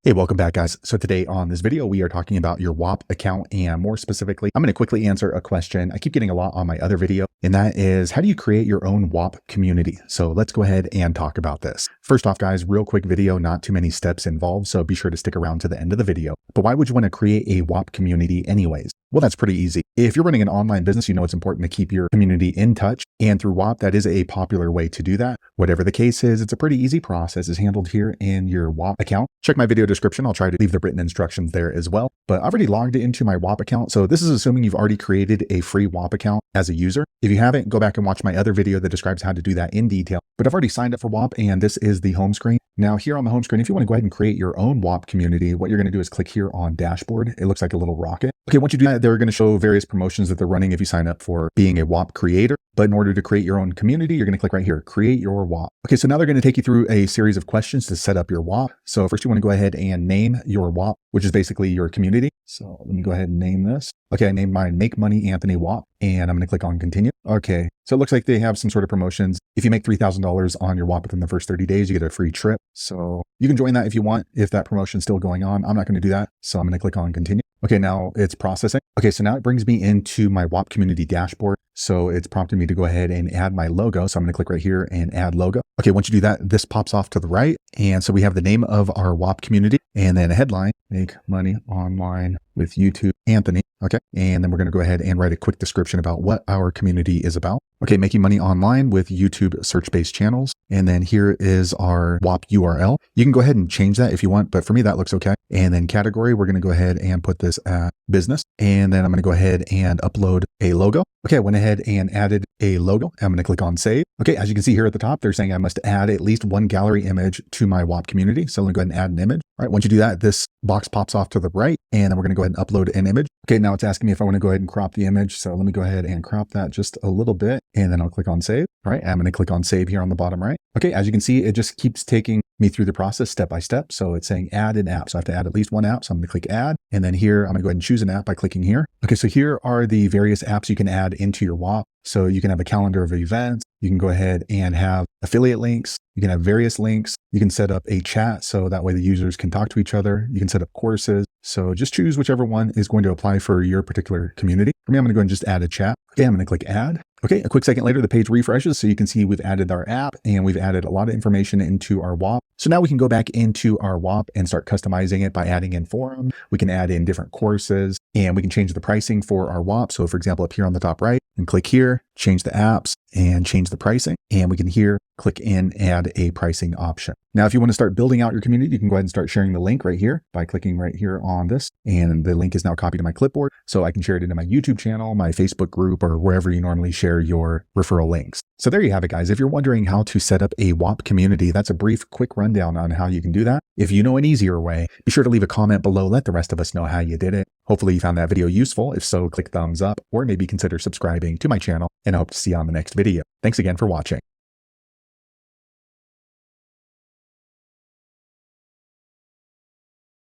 Hey, welcome back, guys. So today on this video, we are talking about your Whop account, and more specifically, I'm going to quickly answer a question I keep getting a lot on my other video, and that is, how do you create your own Whop community? So let's go ahead and talk about this. First off, guys, real quick video, not too many steps involved, so be sure to stick around to the end of the video. But why would you want to create a Whop community anyways? Well, that's pretty easy. If you're running an online business, you know it's important to keep your community in touch. And through Whop, that is a popular way to do that. Whatever the case is, it's a pretty easy process. It's handled here in your Whop account. Check my video description. I'll try to leave the written instructions there as well. But I've already logged into my Whop account. So this is assuming you've already created a free Whop account as a user. If you haven't, go back and watch my other video that describes how to do that in detail. But I've already signed up for Whop, and this is the home screen. Now here on the home screen, if you want to go ahead and create your own Whop community, what you're going to do is click here on dashboard. It looks like a little rocket. Okay, once you do that, they're going to show various promotions that they're running if you sign up for being a Whop creator. But in order to create your own community, you're going to click right here, create your Whop. Okay, so now they're going to take you through a series of questions to set up your Whop. So first you want to go ahead and name your Whop, which is basically your community. So let me go ahead and name this. Okay, I named mine Make Money Anthony Whop, and I'm going to click on continue. Okay, so it looks like they have some sort of promotions. If you make $3,000 on your Whop within the first 30 days, you get a free trip. So you can join that if you want, if that promotion is still going on. I'm not going to do that. So I'm going to click on continue. Okay, now it's processing. Okay, so now it brings me into my Whop community dashboard. So it's prompting me to go ahead and add my logo. So I'm going to click right here and add logo. Okay, once you do that, this pops off to the right. And so we have the name of our Whop community and then a headline, Make Money Online with YouTube Anthony. Okay, and then we're going to go ahead and write a quick description about what our community is about. Okay, making money online with YouTube search-based channels. And then here is our Whop URL. You can go ahead and change that if you want, but for me, that looks okay. And then category, we're going to go ahead and put this at business. And then I'm going to go ahead and upload a logo. Okay, I went ahead and added a logo. I'm going to click on save. Okay, as you can see here at the top, they're saying I must add at least one gallery image to my Whop community. So let me go ahead and add an image. All right, once you do that, this box pops off to the right, and then we're going to go ahead and upload an image. Okay, now it's asking me if I want to go ahead and crop the image. So let me go ahead and crop that just a little bit, and then I'll click on save. All right, I'm going to click on save here on the bottom right. Okay, as you can see, it just keeps taking me through the process step by step. So it's saying add an app. So I have to add at least one app. So I'm going to click add. And then here, I'm going to go ahead and choose an app by clicking here. Okay, so here are the various apps you can add into your Whop. So you can have a calendar of events. You can go ahead and have affiliate links. You can have various links. You can set up a chat so that way the users can talk to each other. You can set up courses. So just choose whichever one is going to apply for your particular community. For me, I'm going to go ahead and just add a chat. Okay, I'm going to click add. Okay, a quick second later, the page refreshes. So you can see we've added our app and we've added a lot of information into our Whop. So now we can go back into our Whop and start customizing it by adding in forum. We can add in different courses and we can change the pricing for our Whop. So for example, up here on the top right, and click here, change the apps and change the pricing. And we can here click in, add a pricing option. Now, if you want to start building out your community, you can go ahead and start sharing the link right here by clicking right here on this. And the link is now copied to my clipboard. So I can share it into my YouTube channel, my Facebook group, or wherever you normally share your referral links. So there you have it, guys. If you're wondering how to set up a Whop community, that's a brief, quick rundown on how you can do that. If you know an easier way, be sure to leave a comment below. Let the rest of us know how you did it. Hopefully you found that video useful. If so, click thumbs up or maybe consider subscribing to my channel, and I hope to see you on the next video. Thanks again for watching.